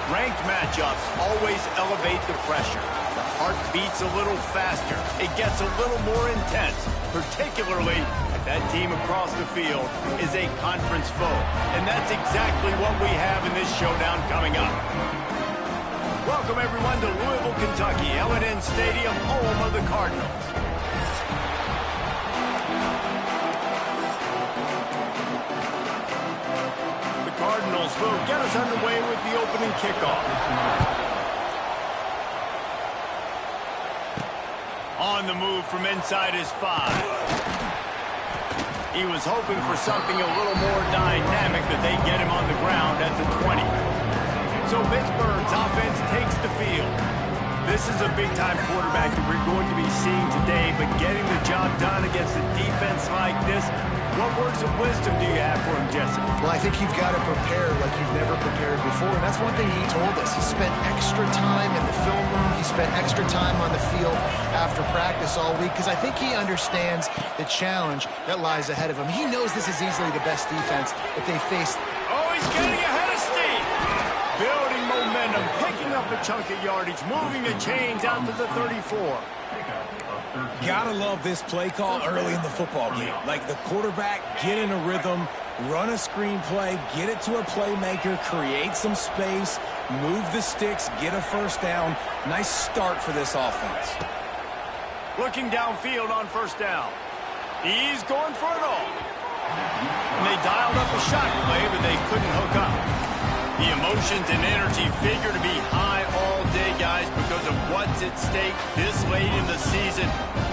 Ranked matchups always elevate the pressure. The heart beats a little faster. It gets a little more intense, particularly if that team across the field is a conference foe. And that's exactly what we have in this showdown coming up. Welcome, everyone, to Louisville, Kentucky, L&N Stadium, home of the Cardinals. The Cardinals will get us underway with the opening kickoff. On the move from inside his 5. He was hoping for something a little more dynamic, that they get him on the ground at the 20. So Pittsburgh's offense takes the field. This is a big-time quarterback that we're going to be seeing today, but getting the job done against a defense like this, what words of wisdom do you have for him, Jesse? Well, I think you've got to prepare like you've never prepared before, and that's one thing he told us. He spent extra time in the film room. He spent extra time on the field after practice all week, because I think he understands the challenge that lies ahead of him. He knows this is easily the best defense that they faced. Oh, he's getting ahead of steam. Building momentum, picking up a chunk of yardage, moving the chains out to the 34. Gotta love this play call early in the football game. Like the quarterback, get in a rhythm, run a screen play, get it to a playmaker, create some space, move the sticks, get a first down. Nice start for this offense. Looking downfield on first down. He's going for it all. And they dialed up a shot play, but they couldn't hook up. The emotions and energy figure to be high all day, guys, because of what's at stake this late in the season.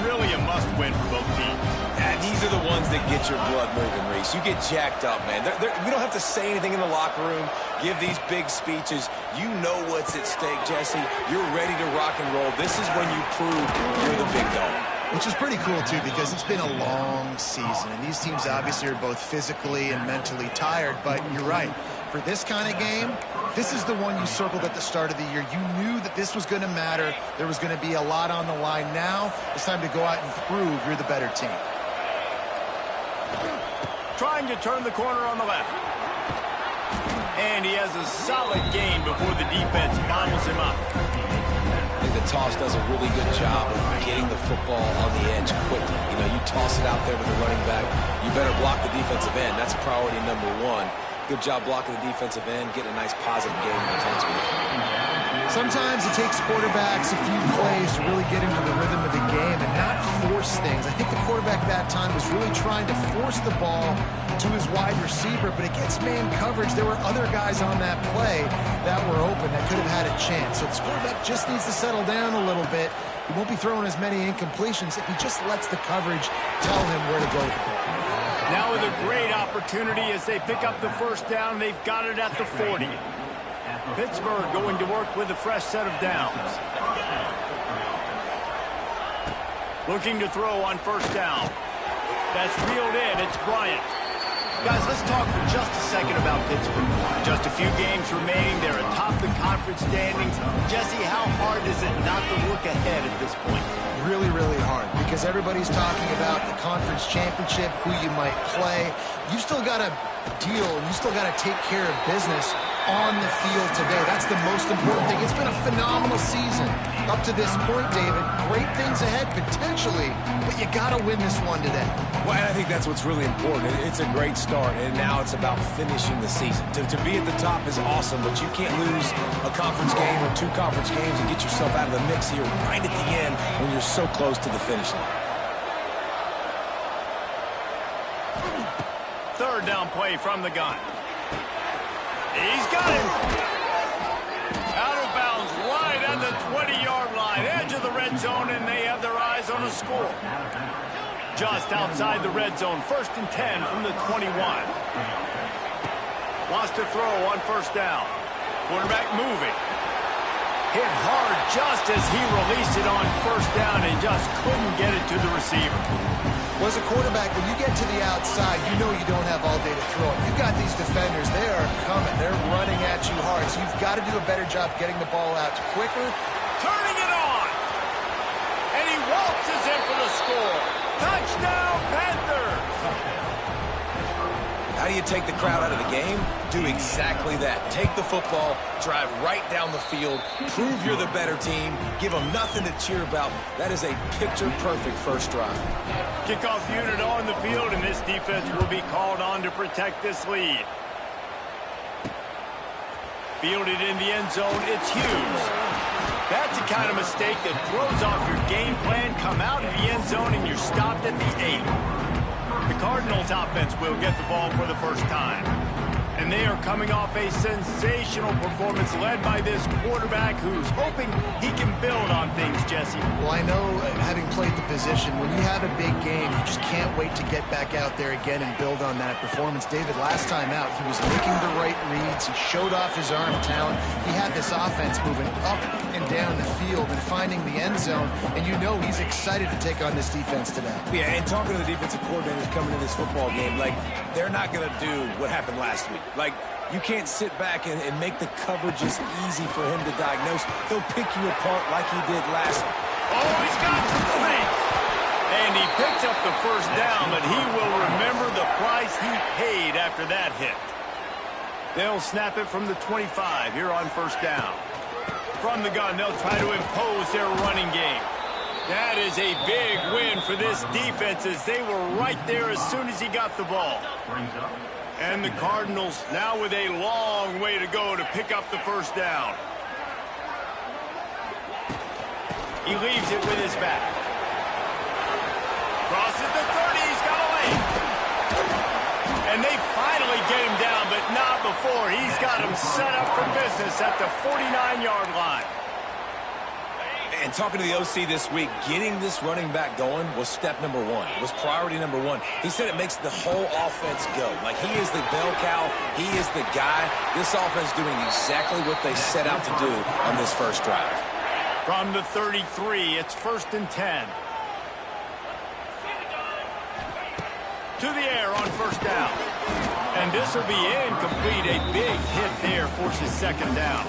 Really a must-win for both teams. And these are the ones that get your blood moving, Reese. You get jacked up, man. We don't have to say anything in the locker room, give these big speeches. You know what's at stake, Jesse. You're ready to rock and roll. This is when you prove you're the big dog. Which is pretty cool, too, because it's been a long season. And these teams obviously are both physically and mentally tired, but you're right. For this kind of game, this is the one you circled at the start of the year. You knew that this was going to matter. There was going to be a lot on the line. Now it's time to go out and prove you're the better team. Trying to turn the corner on the left. And he has a solid gain before the defense bottles him up. I think the toss does a really good job of getting the football on the edge quickly. You know, you toss it out there to the running back, you better block the defensive end. That's priority number one. Good job blocking the defensive end, getting a nice positive game in the attention. Sometimes it takes quarterbacks a few plays to really get into the rhythm of the game and not force things. I think the quarterback that time was really trying to force the ball to his wide receiver, but against man coverage, there were other guys on that play that were open that could have had a chance. So this quarterback just needs to settle down a little bit. He won't be throwing as many incompletions if he just lets the coverage tell him where to go. Now with a great opportunity as they pick up the first down, they've got it at the 40. Pittsburgh going to work with a fresh set of downs. Looking to throw on first down. That's reeled in. It's Bryant. Guys, let's talk for just a second about Pittsburgh. Just a few games remaining. They're atop the conference standings. Jesse, how hard is it not to look ahead at this point? Really, really hard, because everybody's talking about the conference championship, who you might play. You still got to deal, and you still got to take care of business on the field today. That's the most important thing. It's been a phenomenal season up to this point, David. Great things ahead, potentially, but you got to win this one today. Well, and I think that's what's really important. It's a great start, and now it's about finishing the season. To be at the top is awesome, but you can't lose a conference game or two conference games and get yourself out of the mix here right at the end when you're so close to the finish line. Third down play from the gun. He's got him. Out of bounds, right at the 20-yard line, edge of the red zone, and they have their eyes on a score. Just outside the red zone, 1st and 10 from the 21. Wants to throw on first down. Quarterback moving. Hit hard just as he released it on first down and just couldn't get it to the receiver. Well, as a quarterback, when you get to the outside, you know you don't have all day to throw it. You've got these defenders. They are coming. They're running at you hard. So you've got to do a better job getting the ball out quicker. Turning it on. And he waltzes in for the score. Touchdown, Panthers. How do you take the crowd out of the game? Do exactly that. Take the football, drive right down the field, prove you're the better team, give them nothing to cheer about. That is a picture-perfect first drive. Kickoff unit on the field, and this defense will be called on to protect this lead. Fielded in the end zone, it's Hughes. That's the kind of mistake that throws off your game plan. Come out of the end zone, and you're stopped at the 8. The Cardinals offense will get the ball for the first time. And they are coming off a sensational performance led by this quarterback who's hoping he can build on things, Jesse. Well, I know, having played the position, when you have a big game, you just can't wait to get back out there again and build on that performance. David, last time out, he was making the right reads. He showed off his arm talent. He had this offense moving up and down the field and finding the end zone. And you know he's excited to take on this defense today. Yeah, and talking to the defensive coordinators coming to this football game, like, they're not going to do what happened last week. Like, you can't sit back and make the coverages easy for him to diagnose. He'll pick you apart like he did last week. Oh, he's got some space. And he picks up the first down, but he will remember the price he paid after that hit. They'll snap it from the 25 here on first down. From the gun, they'll try to impose their running game. That is a big win for this defense as they were right there as soon as he got the ball. And the Cardinals now with a long way to go to pick up the first down. He leaves it with his back. Crosses the 30, he's got a lane. And they finally get him down, but not before. He's got him set up for business at the 49-yard line. And talking to the OC this week, getting this running back going was step number one. It was priority number one. He said it makes the whole offense go. Like, he is the bell cow. He is the guy. This offense doing exactly what they set out to do on this first drive. From the 33, it's 1st and 10. To the air on first down. And this will be incomplete. A big hit there forces second down.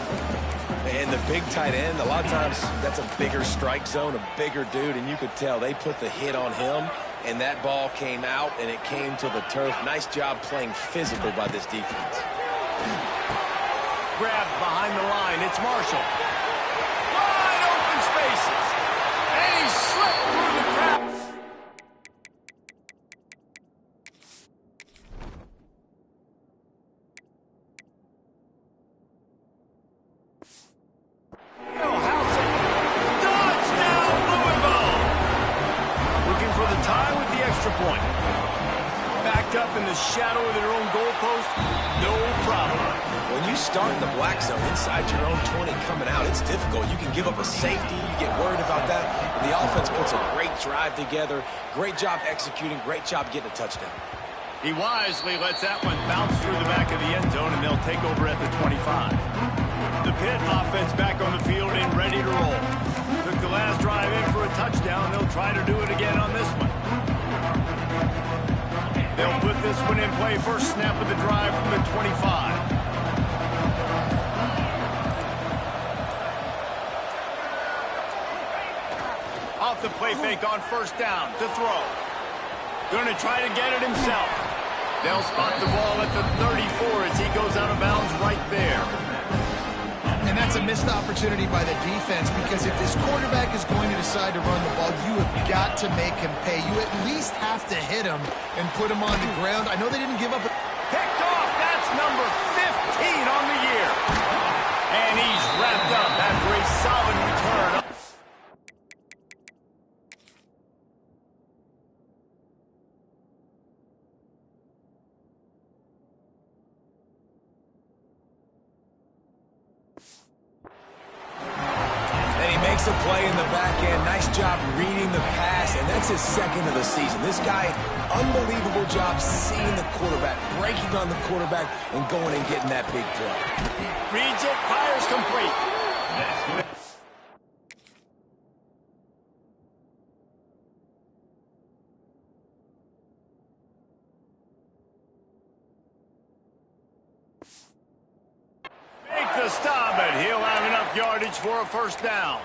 And the big tight end, a lot of times that's a bigger strike zone, a bigger dude, and you could tell they put the hit on him, and that ball came out, and it came to the turf. Nice job playing physical by this defense. Grabbed behind the line, it's Marshall. Wide open spaces, and he slipped through the crowd. Point. Backed up in the shadow of their own goalpost, no problem. When you start in the black zone inside your own 20 coming out, it's difficult. You can give up a safety, you get worried about that. But the offense puts a great drive together, great job executing, great job getting a touchdown. He wisely lets that one bounce through the back of the end zone, and they'll take over at the 25. The Pitt offense back on the field and ready to roll. Took the last drive in for a touchdown. They'll try to do it again on this one. They'll put this one in play. First snap of the drive from the 25. Off the play fake on first down to throw. Going to try to get it himself. They'll spot the ball at the 34 as he goes out of bounds right there. And that's a missed opportunity by the defense, because if this quarterback is going to decide to run the ball, you have got to make him pay. You at least have to hit him and put him on the ground. I know they didn't give up. Picked off. That's number 15 on the year. And he's wrapped up after a solid return. Makes a play in the back end. Nice job reading the pass, and that's his second of the season. This guy, unbelievable job seeing the quarterback, breaking on the quarterback, and going and getting that big play. Reads it, fires complete. Make the stop, but he'll have enough yardage for a first down.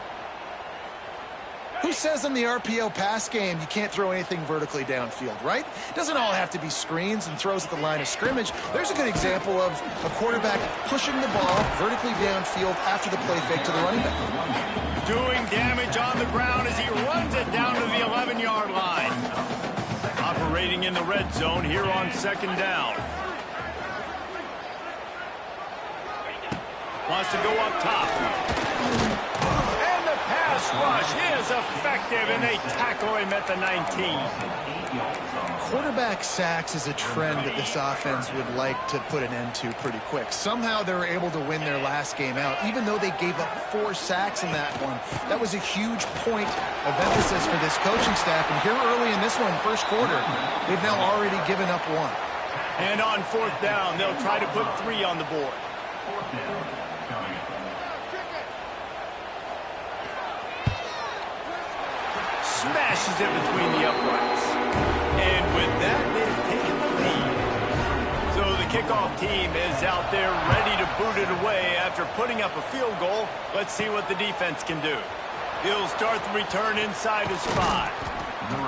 Who says in the RPO pass game you can't throw anything vertically downfield, right? It doesn't all have to be screens and throws at the line of scrimmage. There's a good example of a quarterback pushing the ball vertically downfield after the play fake to the running back. Doing damage on the ground as he runs it down to the 11-yard line. Operating in the red zone here on second down. Wants to go up top. Pass rush is effective, and they tackle him at the 19. Quarterback sacks is a trend that this offense would like to put an end to pretty quick. Somehow they were able to win their last game out, even though they gave up 4 sacks in that one. That was a huge point of emphasis for this coaching staff. And here early in this one, first quarter, they've now already given up 1. And on fourth down, they'll try to put 3 on the board. Smashes it between the uprights. And with that, they've taken the lead. So the kickoff team is out there ready to boot it away after putting up a field goal. Let's see what the defense can do. He'll start the return inside his 5.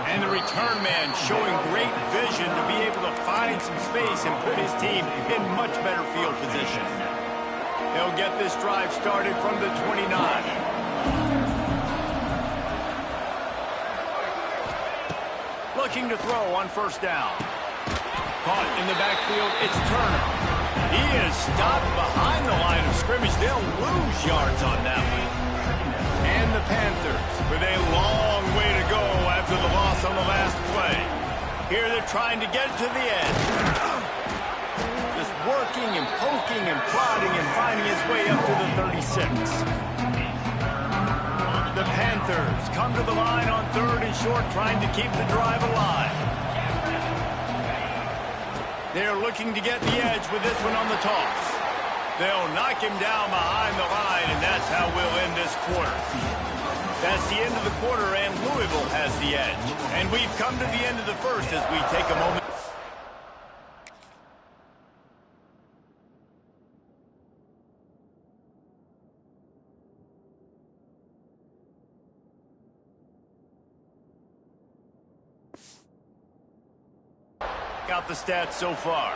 And the return man showing great vision to be able to find some space and put his team in much better field position. He'll get this drive started from the 29. Looking to throw on first down. Caught in the backfield, it's Turner. He is stopped behind the line of scrimmage. They'll lose yards on that one. And the Panthers with a long way to go after the loss on the last play. Here they're trying to get to the edge. Just working and poking and prodding and finding his way up to the 36. The Panthers come to the line on 3rd and short, trying to keep the drive alive. They're looking to get the edge with this one on the toss. They'll knock him down behind the line, and that's how we'll end this quarter. That's the end of the quarter, and Louisville has the edge. And we've come to the end of the first as we take a moment. Out the stats so far.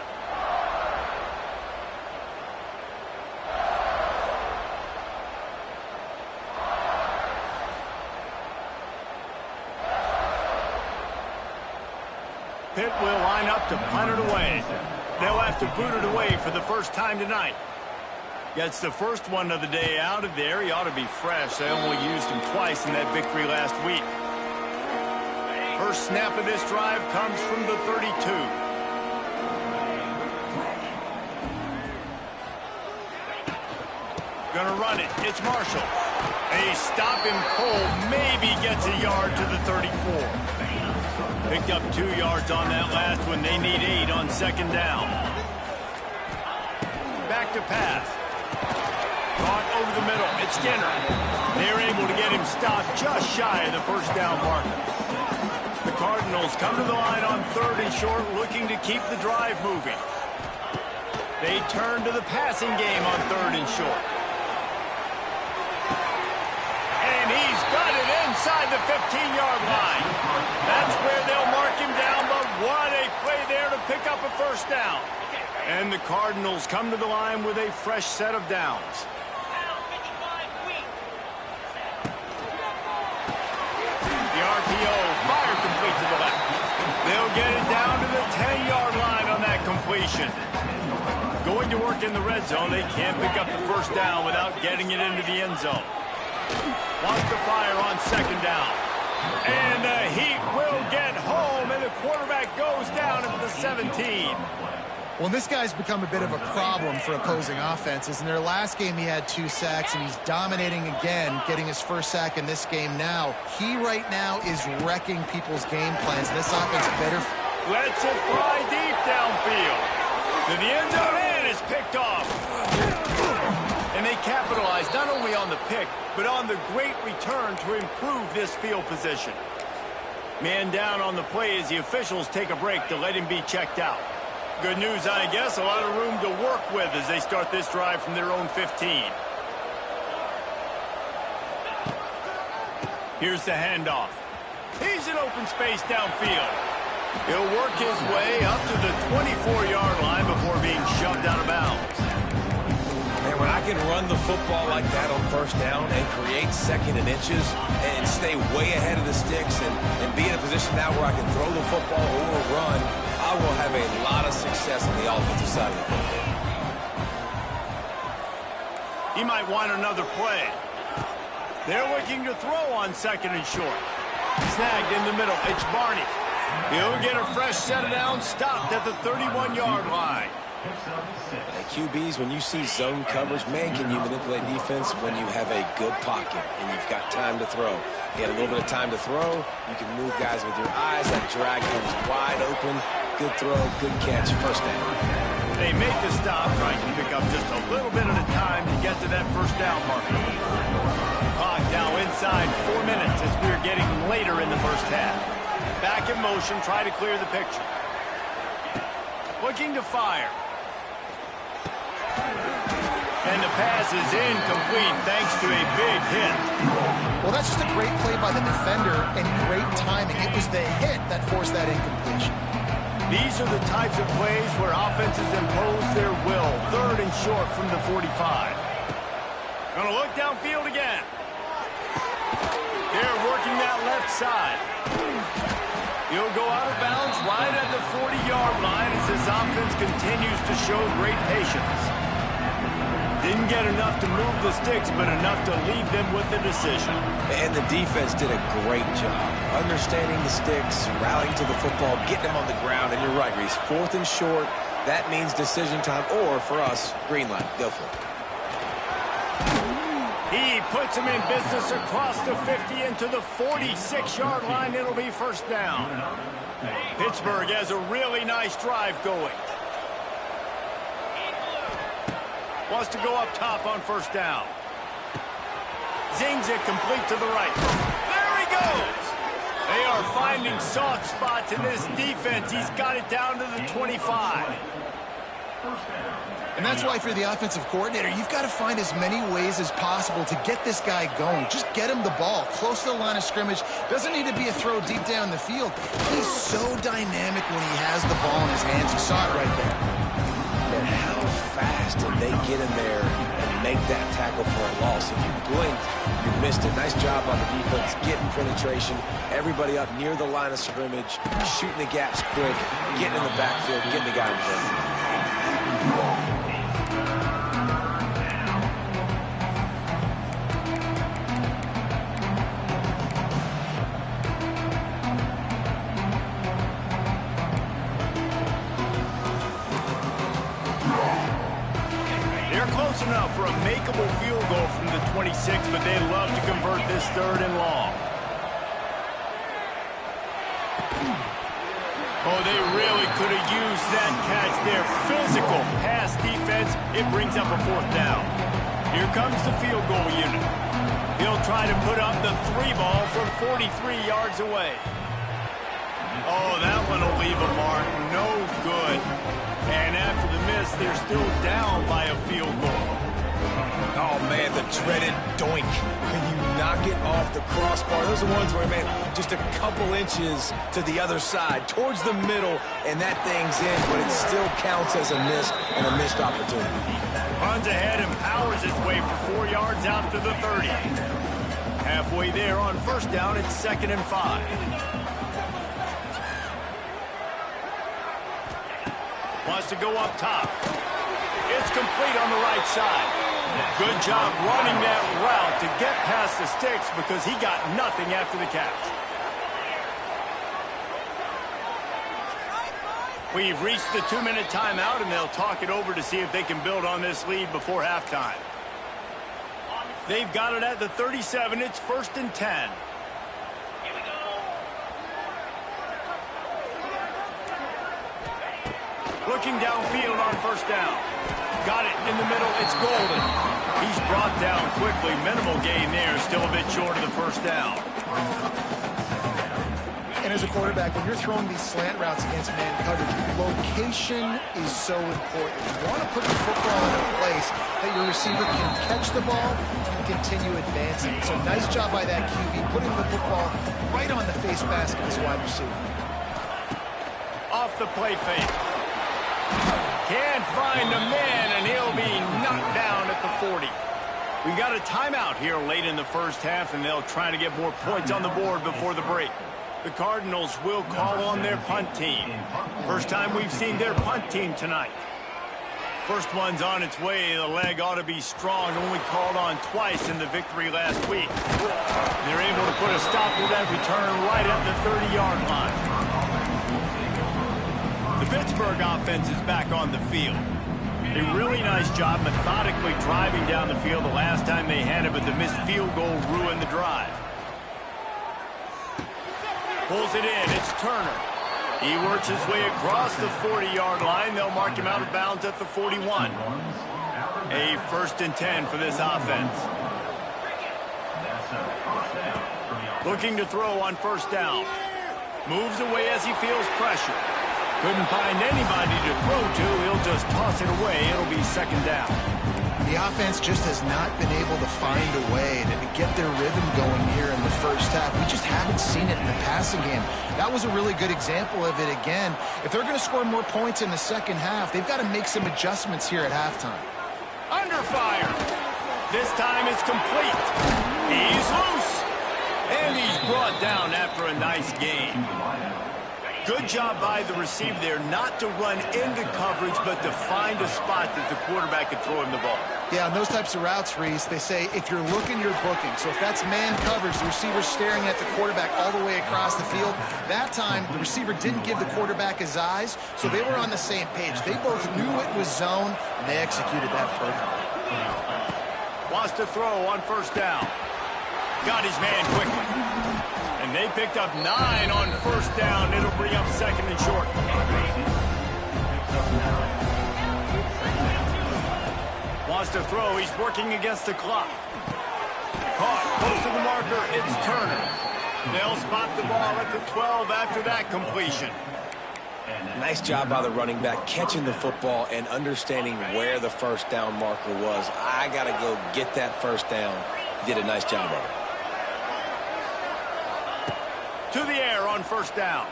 Pitt will line up to punt it away. They'll have to boot it away for the first time tonight. Gets the first one of the day out of there. He ought to be fresh. They only used him twice in that victory last week. First snap of this drive comes from the 32. Gonna run it. It's Marshall. They stop him cold. Maybe gets a yard to the 34. Picked up 2 yards on that last one. They need 8 on second down. Back to pass. Caught over the middle. It's Skinner. They're able to get him stopped just shy of the first down marker. The Cardinals come to the line on 3rd and short, looking to keep the drive moving. They turn to the passing game on 3rd and short. And he's got it inside the 15-yard line. That's where they'll mark him down, but what a play there to pick up a first down. And the Cardinals come to the line with a fresh set of downs. The RPO, fire complete to the left. They'll get it down to the 10-yard line on that completion. Going to work in the red zone, they can't pick up the first down without getting it into the end zone. Wants to fire on second down. And the Heat will get home, and the quarterback goes down at the 17. Well, this guy's become a bit of a problem for opposing offenses. In their last game, he had 2 sacks, and he's dominating again, getting his first sack in this game now. He right now is wrecking people's game plans. This offense better. Lets it fly deep downfield. To the end zone, and it's picked off. And they capitalized not only on the pick, but on the great return to improve this field position. Man down on the play as the officials take a break to let him be checked out. Good news, I guess, a lot of room to work with as they start this drive from their own 15. Here's the handoff. He's in open space downfield. He'll work his way up to the 24-yard line before being shoved out of bounds. Man, when I can run the football like that on first down and create second and inches and stay way ahead of the sticks and be in a position now where I can throw the football or run, I will have a lot of success on the offensive side of the football. He might want another play. They're looking to throw on second and short. Snagged in the middle. It's Barney. He'll get a fresh set of downs, stopped at the 31-yard line. Hey, QBs, when you see zone coverage, man, can you manipulate defense when you have a good pocket and you've got time to throw. You got a little bit of time to throw. You can move guys with your eyes. That drag comes wide open. Good throw, good catch, first down. They make the stop, trying to pick up just a little bit at a time to get to that first down marker. Clock now inside 4 minutes as we're getting later in the first half. Back in motion, try to clear the picture. Looking to fire. And the pass is incomplete thanks to a big hit. Well, that's just a great play by the defender and great timing. It was the hit that forced that incompletion. These are the types of plays where offenses impose their will. Third and short from the 45. Gonna look downfield again. They're working that left side. He'll go out of bounds right at the 40-yard line as this offense continues to show great patience. Didn't get enough to move the sticks, but enough to leave them with the decision. And the defense did a great job understanding the sticks, rallying to the football, getting them on the ground. And you're right, Reese, fourth and short, that means decision time, or for us, green light. Go for it. He puts him in business across the 50 into the 46-yard line. It'll be first down. Pittsburgh has a really nice drive going. Wants to go up top on first down. Zings it complete to the right. There he goes. They are finding soft spots in this defense. He's got it down to the 25. And that's why if you're the offensive coordinator, you've got to find as many ways as possible to get this guy going. Just get him the ball close to the line of scrimmage. Doesn't need to be a throw deep down the field. He's so dynamic when he has the ball in his hands. You saw it right there. And how fast did they get in there and make that tackle for a loss? If you blinked, you missed it. Nice job on the defense, getting penetration. Everybody up near the line of scrimmage, shooting the gaps quick, getting in the backfield, getting the guy in front. Close enough for a makeable field goal from the 26, but they'd love to convert this third and long. Oh, they really could have used that catch there. Physical pass defense. It brings up a fourth down. Here comes the field goal unit. He'll try to put up the 3-ball from 43 yards away. Oh, that one will leave a mark. No good. And after the miss, they're still down by a field goal. Oh, man, the dreaded doink. When you knock it off the crossbar, those are ones where, man, just a couple inches to the other side, towards the middle, and that thing's in, but it still counts as a miss and a missed opportunity. Runs ahead and powers his way for 4 yards out to the 30. Halfway there on first down, it's 2nd and 5. Wants to go up top. It's complete on the right side. Good job running that route to get past the sticks because he got nothing after the catch. We've reached the 2-minute timeout, and they'll talk it over to see if they can build on this lead before halftime. They've got it at the 37. It's 1st and 10. Looking downfield on first down. Got it in the middle. It's Golden. He's brought down quickly. Minimal gain there. Still a bit short of the first down. And as a quarterback, when you're throwing these slant routes against man coverage, location is so important. You want to put the football in a place that your receiver can catch the ball and continue advancing. So nice job by that QB, putting the football right on the face mask of his wide receiver. Off the play fake. Can't find a man, and he'll be knocked down at the 40. We got a timeout here late in the first half, and they'll try to get more points on the board before the break. The Cardinals will call on their punt team. First time we've seen their punt team tonight. First one's on its way. The leg ought to be strong. Only called on twice in the victory last week. They're able to put a stop to that return right at the 30-yard line. The Pittsburgh offense is back on the field. A really nice job methodically driving down the field the last time they had it, but the missed field goal ruined the drive. Pulls it in. It's Turner. He works his way across the 40-yard line. They'll mark him out of bounds at the 41. A 1st and 10 for this offense. Looking to throw on 1st down. Moves away as he feels pressure. Couldn't find anybody to throw to. He'll just toss it away. It'll be 2nd down. The offense just has not been able to find a way to get their rhythm going here in the first half. We just haven't seen it in the passing game. That was a really good example of it again. If they're going to score more points in the second half, they've got to make some adjustments here at halftime. Under fire. This time it's complete. He's loose. And he's brought down after a nice game. Good job by the receiver there not to run into coverage, but to find a spot that the quarterback could throw him the ball. Yeah, on those types of routes, Reese, they say if you're looking, you're booking. So if that's man coverage, the receiver's staring at the quarterback all the way across the field. That time, the receiver didn't give the quarterback his eyes, so they were on the same page. They both knew it was zone, and they executed that perfectly. Wants to throw on 1st down. Got his man quickly. And they picked up 9 on 1st down. It'll bring up 2nd and short. Wants to throw. He's working against the clock. Caught. Close to the marker. It's Turner. They'll spot the ball at the 12 after that completion. Nice job by the running back catching the football and understanding where the 1st down marker was. I got to go get that 1st down. He did a nice job of it. To the air on 1st down.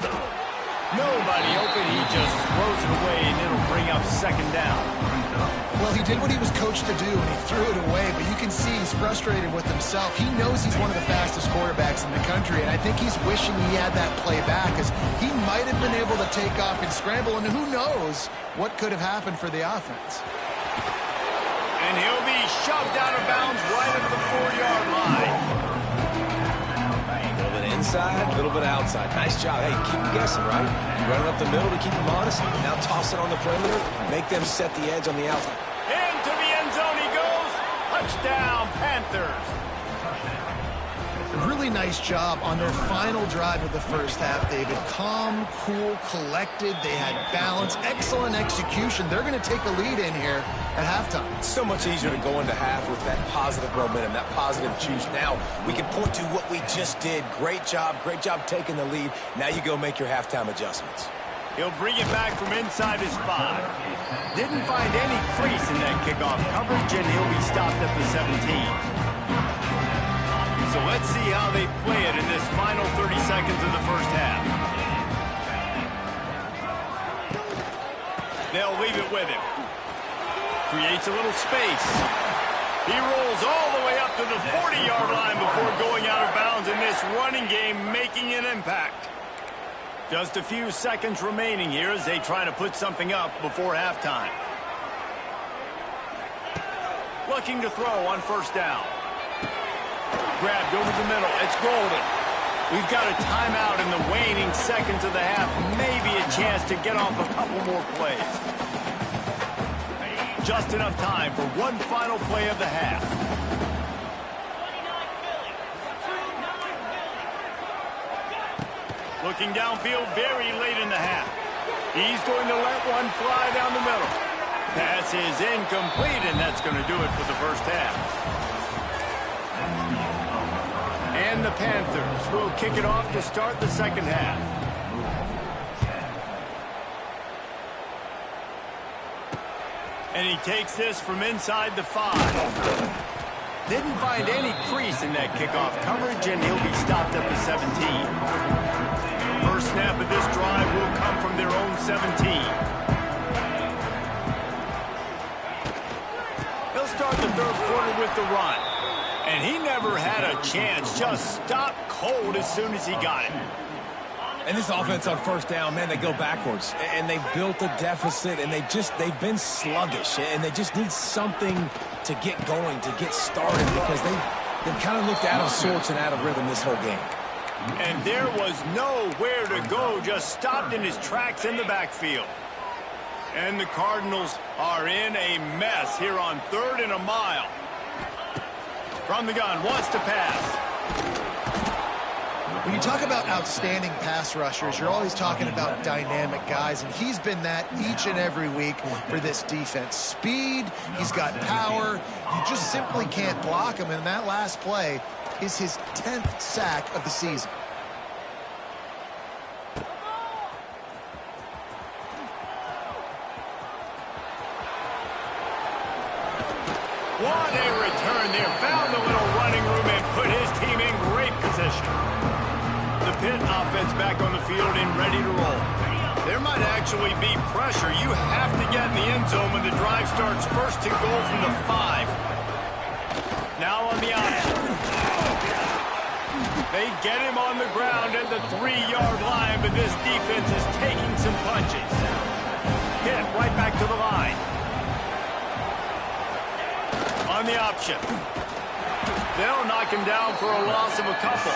Nobody open. He just throws it away, and it'll bring up 2nd down. Well, he did what he was coached to do, and he threw it away, but you can see he's frustrated with himself. He knows he's one of the fastest quarterbacks in the country, and I think he's wishing he had that play back, because he might have been able to take off and scramble, and who knows what could have happened for the offense. And he'll be shoved out of bounds right at the 4-yard line. Inside, a little bit outside. Nice job. Hey, keep them guessing, right? You run it up the middle to keep them honest. Now toss it on the perimeter. Make them set the edge on the outside. Into the end zone he goes. Touchdown, Panthers. Really nice job on their final drive of the first half, David. Calm, cool, collected. They had balance. Excellent execution. They're going to take a lead in here at halftime. It's so much easier to go into half with that positive momentum, that positive juice. Now we can point to what we just did. Great job taking the lead. Now you go make your halftime adjustments. He'll bring it back from inside his 5. Didn't find any crease in that kickoff coverage, and he'll be stopped at the 17. So let's see how they play it in this final 30 seconds of the first half. They'll leave it with him. Creates a little space. He rolls all the way up to the 40-yard line before going out of bounds in this running game, making an impact. Just a few seconds remaining here as they try to put something up before halftime. Looking to throw on 1st down. Grabbed over the middle. It's Golden. We've got a timeout in the waning seconds of the half. Maybe a chance to get off a couple more plays. Just enough time for one final play of the half. Looking downfield very late in the half. He's going to let one fly down the middle. Pass is incomplete, and that's going to do it for the first half. And and the Panthers will kick it off to start the second half. And he takes this from inside the 5. Didn't find any crease in that kickoff coverage, and he'll be stopped at the 17. First snap of this drive will come from their own 17. They'll start the third quarter with the run. And he never had a chance, just stopped cold as soon as he got it. And this offense on first down, man, they go backwards. And they built a deficit, and they've been sluggish. And they just need something to get going, to get started, because they've kind of looked out of sorts and out of rhythm this whole game. And there was nowhere to go, just stopped in his tracks in the backfield. And the Cardinals are in a mess here on 3rd and a mile. From the gun, wants to pass. When you talk about outstanding pass rushers, you're always talking about dynamic guys, and he's been that each and every week for this defense. Speed, he's got power. You just simply can't block him, and that last play is his 10th sack of the season. What a return there. Found the little running room and put his team in great position. The Pitt offense back on the field and ready to roll. There might actually be pressure. You have to get in the end zone when the drive starts. First and goal from the 5. Now on the option. They get him on the ground at the 3-yard line, but this defense is taking some punches. Pitt right back to the line. On the option. They'll knock him down for a loss of a couple.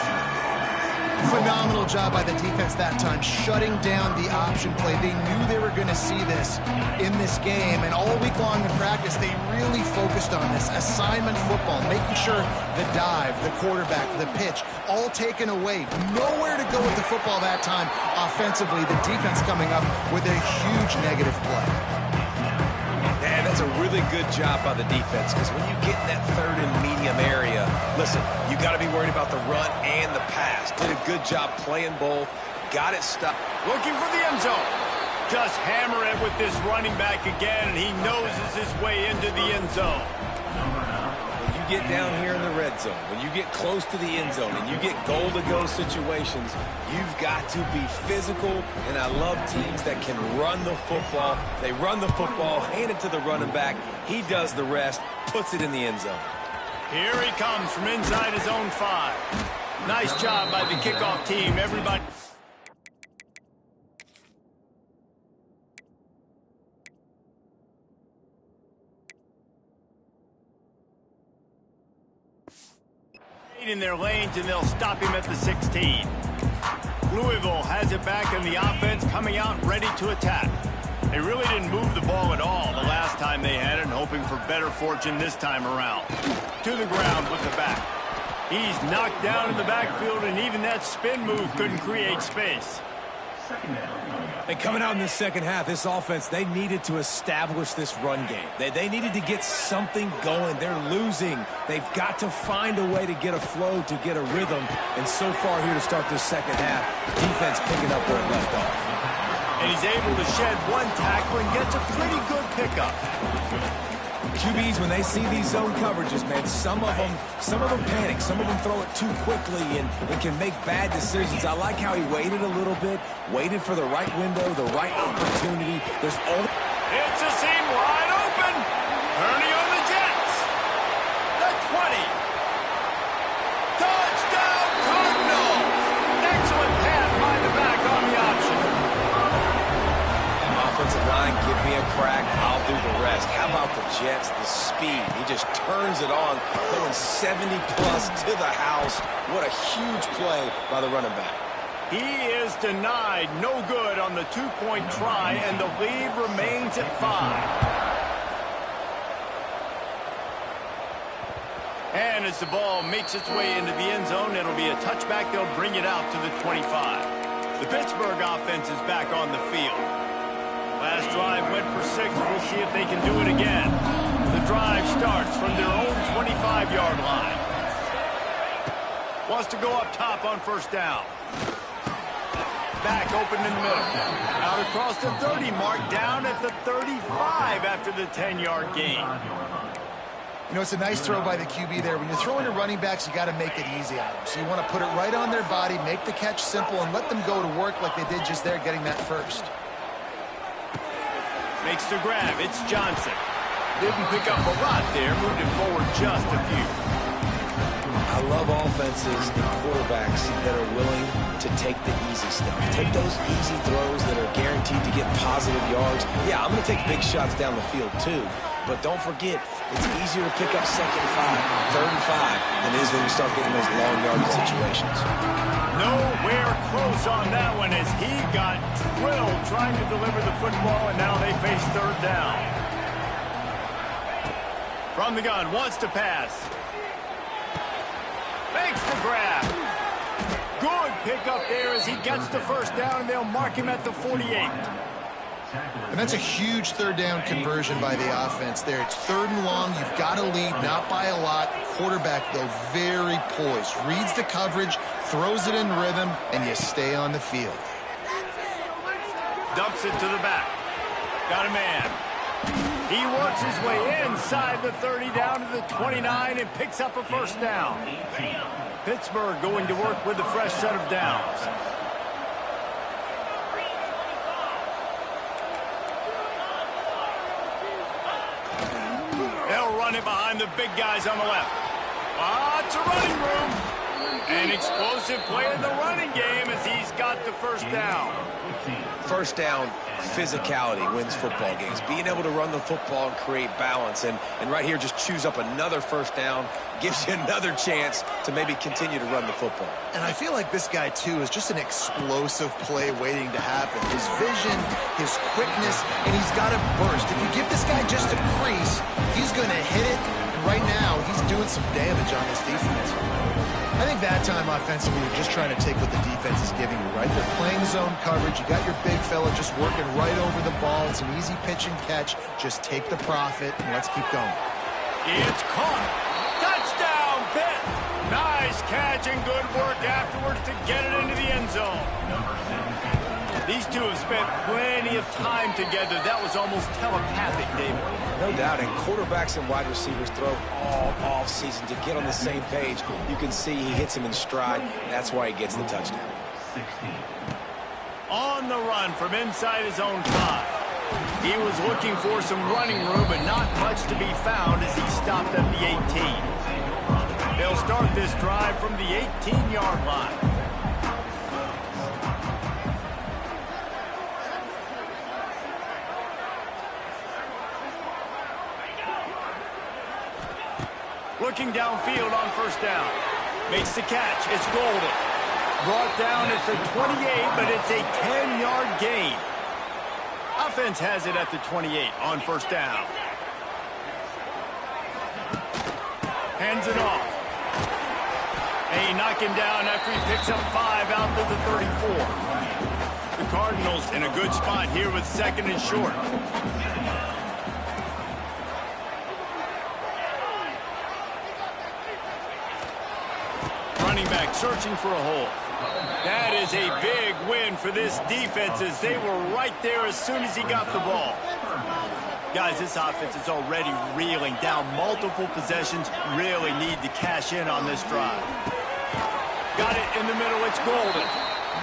Phenomenal job by the defense that time, shutting down the option play. They knew they were going to see this in this game, and all week long in practice, they really focused on this assignment football, making sure the dive, the quarterback, the pitch, all taken away. Nowhere to go with the football that time offensively. The defense coming up with a huge negative play. Man, that's a really good job by the defense, because when you get in that 3rd and medium area, listen, you got to be worried about the run and the pass. Did a good job playing both. Got it stopped. Looking for the end zone. Just hammer it with this running back again, and he noses his way into the end zone. When you get down here in the red zone, when you get close to the end zone, and you get goal-to-go situations, you've got to be physical, and I love teams that can run the football. They run the football, hand it to the running back. He does the rest, puts it in the end zone. Here he comes from inside his own 5. Nice job by the kickoff team. Everybody. In their lanes, and they'll stop him at the 16. Louisville has it back in the offense, coming out ready to attack. They really didn't move the ball at all the last time they had it, and hoping for better fortune this time around. To the ground with the back. He's knocked down in the backfield, and even that spin move couldn't create space. And coming out in the second half, this offense, they needed to establish this run game. They needed to get something going. They're losing. They've got to find a way to get a flow, to get a rhythm. And so far here to start this second half, defense picking up where it left off. And he's able to shed one tackle and gets a pretty good pickup. QBs, when they see these zone coverages, man, some of them panic. Some of them throw it too quickly and can make bad decisions. I like how he waited a little bit, waited for the right window, the right opportunity. There's only... It's a seam wide open. Turning on the Jets. The 20. Touchdown Cardinals. Excellent pass by the back on the option. Offensive line, give me a crack, I'll do the rest. How about the Jets, the speed? He just turns it on, going 70-plus to the house. What a huge play by the running back. He is denied, no good on the 2-point try, and the lead remains at 5. And as the ball makes its way into the end zone, it'll be a touchback. They'll bring it out to the 25. The Pittsburgh offense is back on the field. Last drive went for 6. We'll see if they can do it again. The drive starts from their own 25-yard line. Wants to go up top on first down. Back open in the middle. Out across the 30 mark, down at the 35 after the 10-yard gain. You know, it's a nice throw by the QB there. When you're throwing to running backs, you got to make it easy on them. So you want to put it right on their body, make the catch simple, and let them go to work like they did just there, getting that first. Makes the grab. It's Johnson. Didn't pick up a lot there. Moved it forward just a few. I love offenses and quarterbacks that are willing to take the easy stuff. Take those easy throws that are guaranteed to get positive yards. Yeah, I'm going to take big shots down the field too. But don't forget, it's easier to pick up 2nd and 5, 3rd and 5 than it is when you start getting those long yardage situations. Nowhere close on that one as he got drilled trying to deliver the football, and now they face 3rd down. From the gun, wants to pass. Makes the grab. Good pickup there as he gets the first down, and they'll mark him at the 48. And that's a huge 3rd down conversion by the offense there. It's 3rd and long. You've got to lead, not by a lot. Quarterback, though, very poised. Reads the coverage, throws it in rhythm, and you stay on the field. Dumps it to the back. Got a man. He works his way inside the 30 down to the 29 and picks up a first down. Pittsburgh going to work with a fresh set of downs. They'll run it behind the big guys on the left. Lots of running room. An explosive play in the running game as he's got the first down. First down, physicality wins football games. Being able to run the football and create balance. And right here, just choose up another first down. Gives you another chance to maybe continue to run the football. And I feel like this guy, too, is just an explosive play waiting to happen. His vision, his quickness, and he's got a burst. If you give this guy just a crease, he's going to hit it. And right now, he's doing some damage on this defense. I think that time offensively, you're just trying to take what the defense is giving you, right? They're playing zone coverage. You got your big fella just working right over the ball. It's an easy pitch and catch. Just take the profit, and let's keep going. It's caught. Touchdown, Pitt. Nice catch and good work afterwards to get it into the end zone. These two have spent plenty of time together. That was almost telepathic, David. No doubt, and quarterbacks and wide receivers throw all offseason to get on the same page. You can see he hits him in stride. That's why he gets the touchdown. On the run from inside his own 5. He was looking for some running room, but not much to be found as he stopped at the 18. They'll start this drive from the 18-yard line. Looking downfield on first down. Makes the catch. It's Golden. Brought down at the 28, but it's a 10-yard gain. Offense has it at the 28 on first down. Hands it off. They knock him down after he picks up 5 out to the 34. The Cardinals in a good spot here with 2nd and short. Running back searching for a hole. That is a big win for this defense as they were right there as soon as he got the ball. Guys, this offense is already reeling down multiple possessions. Really need to cash in on this drive. Got it in the middle. It's Golden.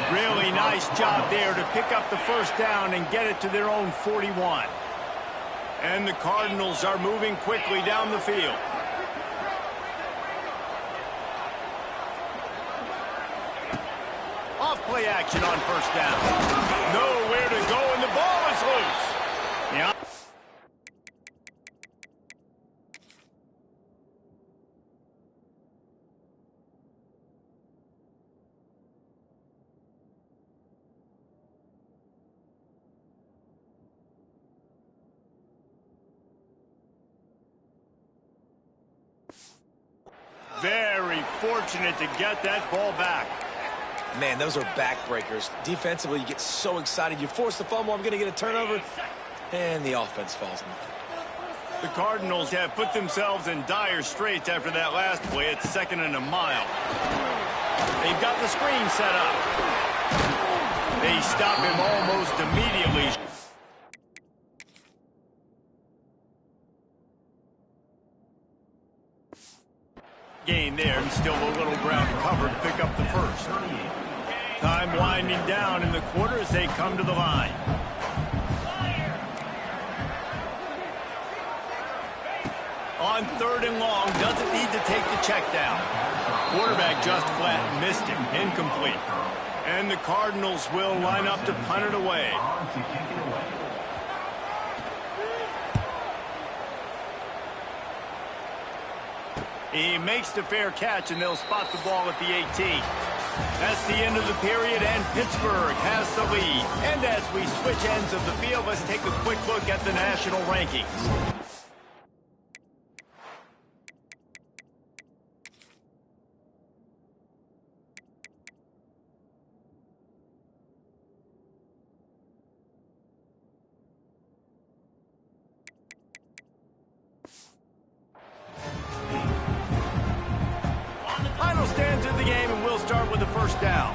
Really nice job there to pick up the first down and get it to their own 41. And the Cardinals are moving quickly down the field. Off-play action on first down. Nowhere to go, and the ball is loose. Yeah. Very fortunate to get that ball back. Man, those are backbreakers. Defensively, you get so excited. You force the fumble, I'm going to get a turnover, and the offense falls in. The Cardinals have put themselves in dire straits after that last play. It's 2nd and a mile. They've got the screen set up. They stop him almost immediately. Gain there, and still a little ground to cover to pick up the first. Time winding down in the quarter as they come to the line. On 3rd and long, doesn't need to take the check down. Quarterback just flat missed him, incomplete. And the Cardinals will line up to punt it away. He makes the fair catch, and they'll spot the ball at the 18. That's the end of the period, and Pittsburgh has the lead. And as we switch ends of the field, let's take a quick look at the national rankings. Final stands of the game, and we'll start with the first down.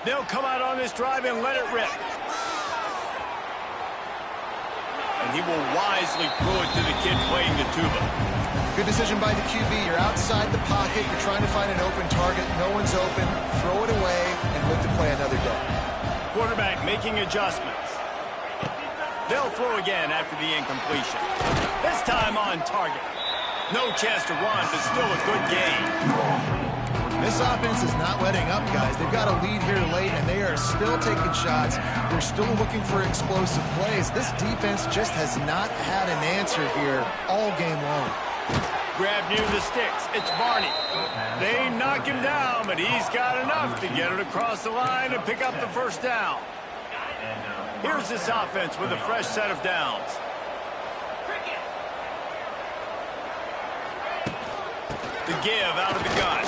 They'll come out on this drive and let it rip. And he will wisely throw it to the kid playing the tuba. Good decision by the QB. You're outside the pocket. You're trying to find an open target. No one's open. Throw it away and look to play another down. Quarterback making adjustments. They'll throw again after the incompletion. This time on target. No chance to run, but still a good game. This offense is not letting up, guys. They've got a lead here late, and they are still taking shots. They're still looking for explosive plays. This defense just has not had an answer here all game long. Grab near the sticks. It's Barney. They knock him down, but he's got enough to get it across the line and pick up the first down. Here's this offense with a fresh set of downs. The give out of the gun.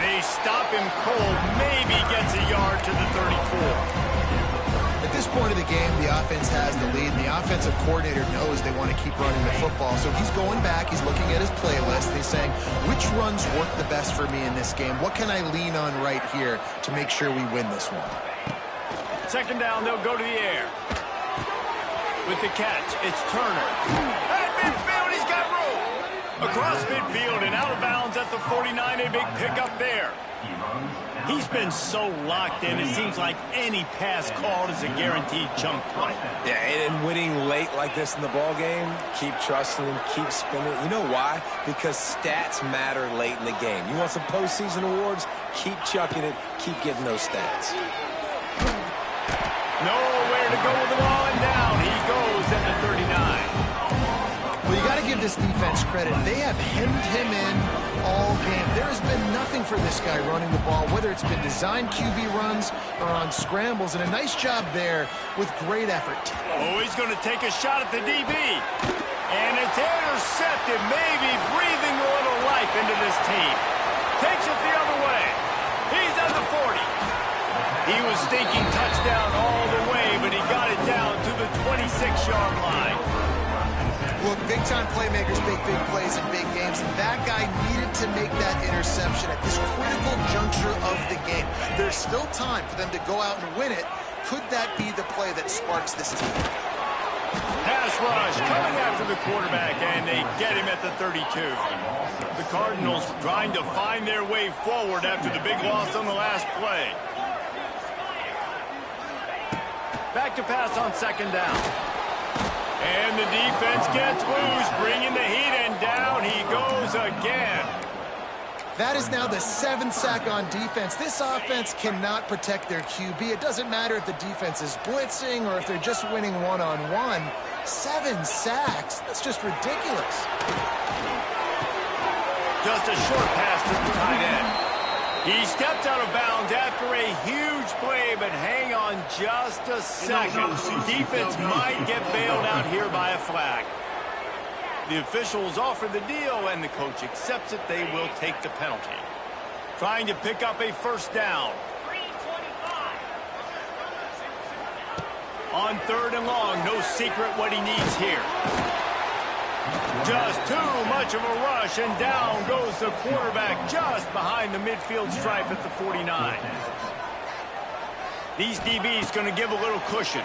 They stop him cold. Maybe gets a yard to the 34. At this point of the game, the offense has the lead, and the offensive coordinator knows they want to keep running the football. So he's going back, he's looking at his playlist, and he's saying, which runs work the best for me in this game? What can I lean on right here to make sure we win this one? Second down, they'll go to the air. With the catch, it's Turner. At midfield, he's got room. Across midfield and out of bounds at the 49, a big pickup there. He's been so locked in, it seems like any pass called is a guaranteed chunk play. Yeah, and winning late like this in the ball game, keep trusting him, keep spinning. You know why? Because stats matter late in the game. You want some postseason awards? Keep chucking it, keep getting those stats. Nowhere to go with the ball, and down he goes at the 39. Well, you got to give this defense credit. They have hemmed him in all game. There has been nothing for this guy running the ball, whether it's been designed QB runs or on scrambles, and a nice job there with great effort. Oh, he's going to take a shot at the DB. And it's intercepted, maybe breathing a little life into this team. Takes it the other way. He's at the 40. He was thinking touchdown all the way, but he got it down to the 26-yard line. Look, big-time playmakers make big plays in big games, and that guy needed to make that interception at this critical juncture of the game. There's still time for them to go out and win it. Could that be the play that sparks this team? Pass rush coming after the quarterback, and they get him at the 32. The Cardinals trying to find their way forward after the big loss on the last play. Back to pass on second down. And the defense gets loose, bringing the heat, and down he goes again. That is now the 7th sack on defense. This offense cannot protect their QB. It doesn't matter if the defense is blitzing or if they're just winning one-on-one. 7 sacks. That's just ridiculous. Just a short pass to the tight end. He stepped out of bounds after a huge play, but hang on just a second. Defense might get bailed out here by a flag. The officials offer the deal, and the coach accepts it. They will take the penalty. Trying to pick up a first down. On 3rd and long, no secret what he needs here. Just too much of a rush, and down goes the quarterback just behind the midfield stripe at the 49. These DBs going to give a little cushion.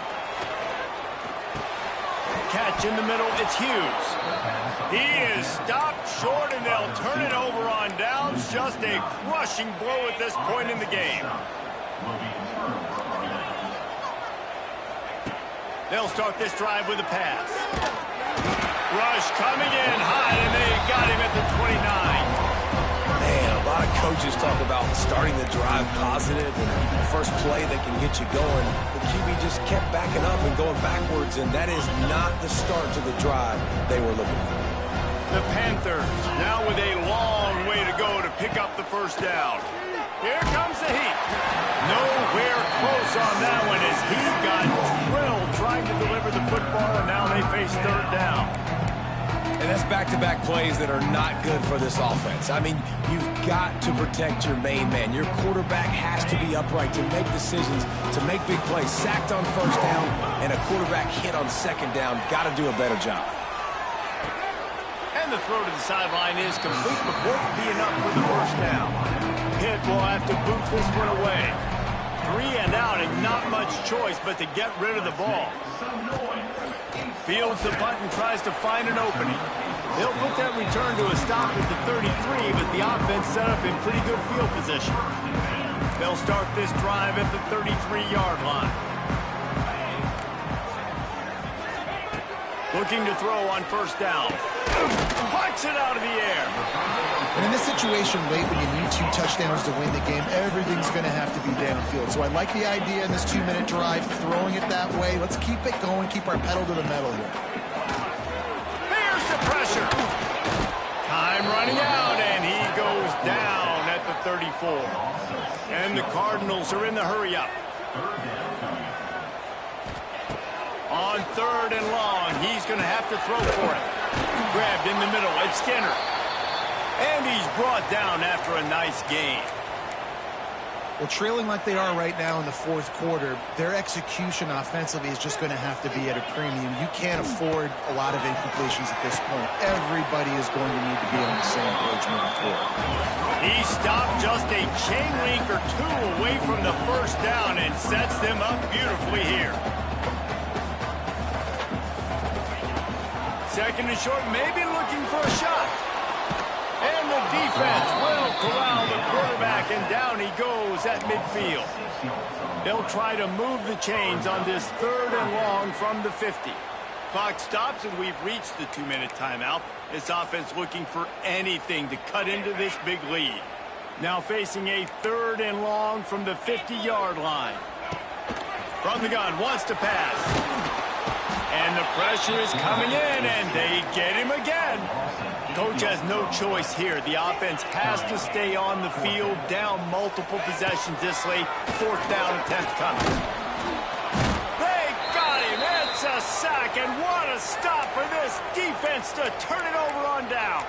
Catch in the middle, it's Hughes. He is stopped short, and they'll turn it over on downs. Just a crushing blow at this point in the game. They'll start this drive with a pass. Rush coming in high, and they got him at the 29. Man, a lot of coaches talk about starting the drive positive and the first play that can get you going. The QB just kept backing up and going backwards, and that is not the start to the drive they were looking for. The Panthers now with a long way to go to pick up the first down. Here comes the heat. Nowhere close on that one as he got drilled trying to deliver the football, and now they face third down. And that's back-to-back plays that are not good for this offense. I mean, you've got to protect your main man. Your quarterback has to be upright to make decisions, to make big plays. Sacked on first down and a quarterback hit on second down. Got to do a better job. And the throw to the sideline is complete, but won't be enough for the first down. Pitt will have to boot this one away. 3 and out, and not much choice but to get rid of the ball. Fields the punt and tries to find an opening. They'll put that return to a stop at the 33, but the offense set up in pretty good field position. They'll start this drive at the 33-yard line. Looking to throw on first down. Puts it out of the air. And in this situation late when you need 2 touchdowns to win the game, everything's going to have to be downfield. So I like the idea in this 2-minute drive, throwing it that way. Let's keep it going, keep our pedal to the metal here. There's the pressure. Time running out, and he goes down at the 34. And the Cardinals are in the hurry up. On third and long, he's going to have to throw for it. Grabbed in the middle, it's Skinner. And he's brought down after a nice gain. Well, trailing like they are right now in the fourth quarter, their execution offensively is just going to have to be at a premium. You can't afford a lot of incompletions at this point. Everybody is going to need to be on the same page moving forward. He stopped just a chain link or 2 away from the first down and sets them up beautifully here. Second and short, maybe looking for a shot. And the defense will corral the quarterback, and down he goes at midfield. They'll try to move the chains on this third and long from the 50. Clock stops, and we've reached the 2-minute timeout. This offense looking for anything to cut into this big lead. Now facing a third and long from the 50-yard line. From the gun, wants to pass. And the pressure is coming in, and they get him again. Coach has no choice here. The offense has to stay on the field, down multiple possessions this late. Fourth down attempt coming. They got him. It's a sack, and what a stop for this defense to turn it over on downs.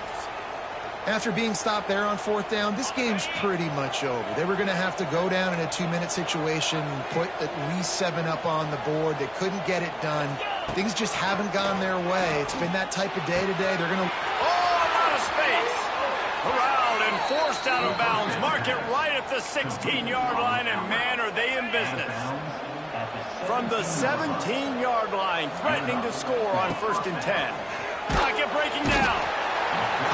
After being stopped there on fourth down, this game's pretty much over. They were going to have to go down in a 2-minute situation, put at least 7 up on the board. They couldn't get it done. Things just haven't gone their way. It's been that type of day today. They're going to... Oh, a lot of space. Corralled and forced out of bounds. Mark it right at the 16-yard line, and man, are they in business. From the 17-yard line, threatening to score on first and 10. Pocket breaking down.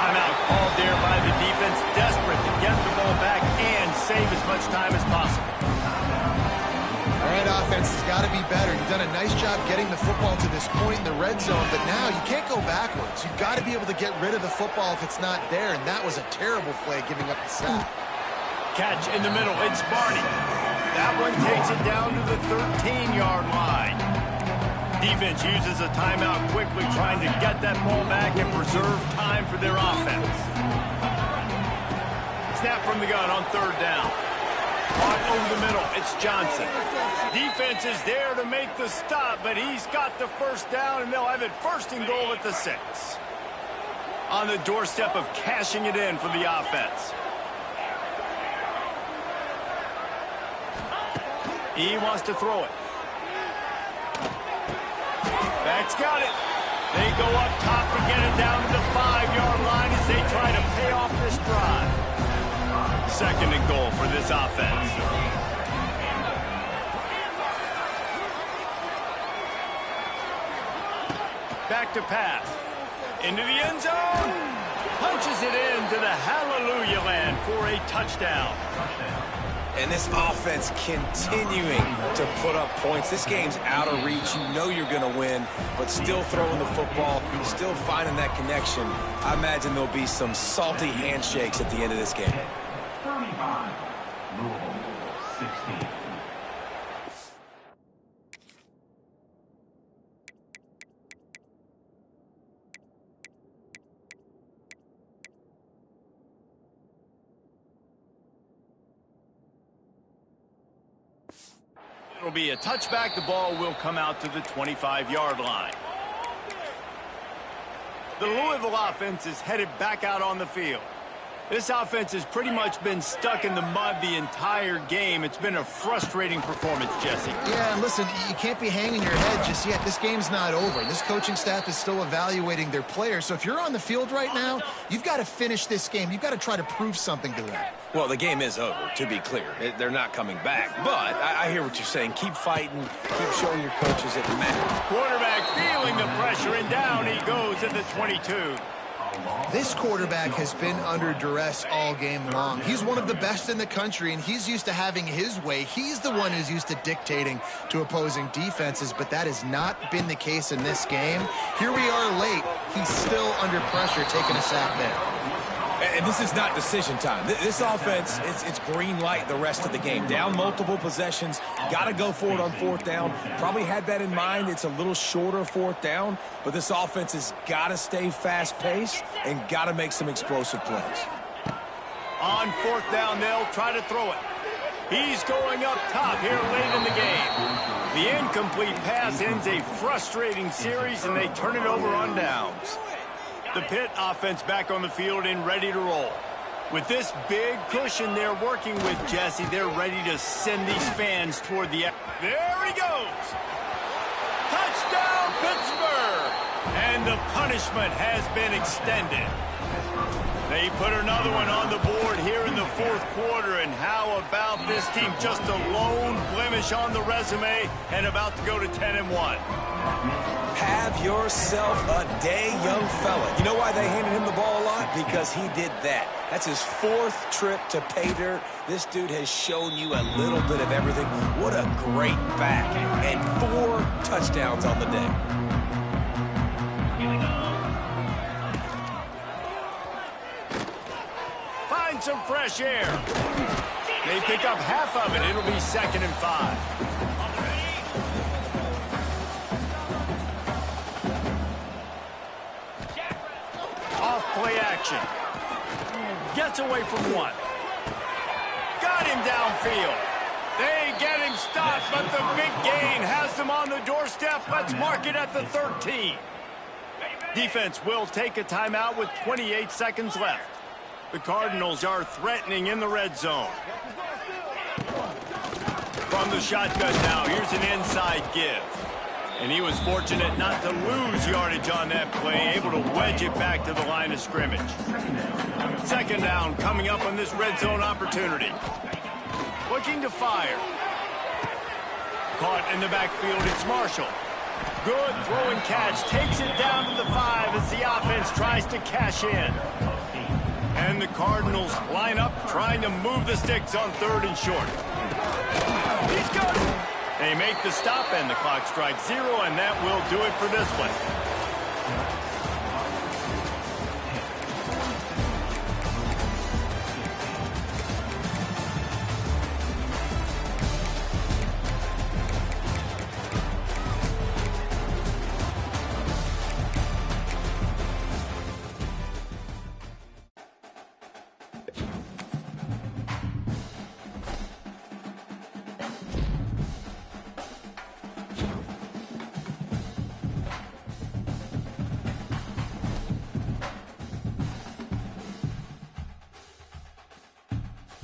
Timeout called there by the defense, desperate to get the ball back and save as much time as possible. All right, offense has got to be better. You've done a nice job getting the football to this point in the red zone, but now you can't go backwards. You've got to be able to get rid of the football if it's not there, and that was a terrible play giving up the sack. Catch in the middle, it's Barney. That one takes it down to the 13-yard line. Defense uses a timeout quickly, trying to get that ball back and preserve time for their offense. Snap from the gun on third down. Caught over the middle, it's Johnson. Defense is there to make the stop, but he's got the first down, and they'll have it first and goal at the 6. On the doorstep of cashing it in for the offense. He wants to throw it. Back's got it. They go up top to get it down to the 5-yard line as they try to pay off this drive. 2nd and goal for this offense. Back to pass. Into the end zone. Punches it into the hallelujah land for a touchdown. And this offense continuing to put up points. This game's out of reach. You know you're going to win, but still throwing the football, still finding that connection. I imagine there'll be some salty handshakes at the end of this game. 35, Louisville, 16. It'll be a touchback. The ball will come out to the 25-yard line. The Louisville offense is headed back out on the field. This offense has pretty much been stuck in the mud the entire game. It's been a frustrating performance, Jesse. Yeah, and listen, you can't be hanging your head just yet. This game's not over. This coaching staff is still evaluating their players. So if you're on the field right now, you've got to finish this game. You've got to try to prove something to them. Well, the game is over, to be clear. They're not coming back. But I hear what you're saying. Keep fighting. Keep showing your coaches it matters. Quarterback feeling the pressure, and down he goes at the 22. This quarterback has been under duress all game long. He's one of the best in the country, and he's used to having his way. He's the one who's used to dictating to opposing defenses, but that has not been the case in this game. Here we are late. He's still under pressure, taking a sack there. And this is not decision time. This offense, it's green light the rest of the game. Down multiple possessions, got to go for it on 4th down. Probably had that in mind. It's a little shorter 4th down, but this offense has got to stay fast-paced and got to make some explosive plays. On 4th down, they'll try to throw it. He's going up top here late in the game. The incomplete pass ends a frustrating series, and they turn it over on downs. The Pitt offense back on the field and ready to roll. With this big cushion they're working with, Jesse, they're ready to send these fans toward the... There he goes! Touchdown, Pittsburgh! And the punishment has been extended. They put another one on the board here in the 4th quarter, and how about this team? Just a lone blemish on the resume and about to go to 10-1. Have yourself a day, young fella. You know why they handed him the ball a lot? Because he did that. That's his 4th trip to pay dirt. This dude has shown you a little bit of everything. What a great back. And 4 touchdowns on the day. Find some fresh air. They pick up half of it. It'll be 2nd and 5. Play action. Gets away from one. Got him downfield. They get him stopped, but the big gain has them on the doorstep. Let's mark it at the 13. Defense will take a timeout with 28 seconds left. The Cardinals are threatening in the red zone. From the shotgun now, here's an inside give. And he was fortunate not to lose yardage on that play, able to wedge it back to the line of scrimmage. 2nd down coming up on this red zone opportunity. Looking to fire. Caught in the backfield, it's Marshall. Good throw and catch, takes it down to the 5 as the offense tries to cash in. And the Cardinals line up, trying to move the sticks on 3rd and short. He's got it. They make the stop, and the clock strikes 0, and that will do it for this one.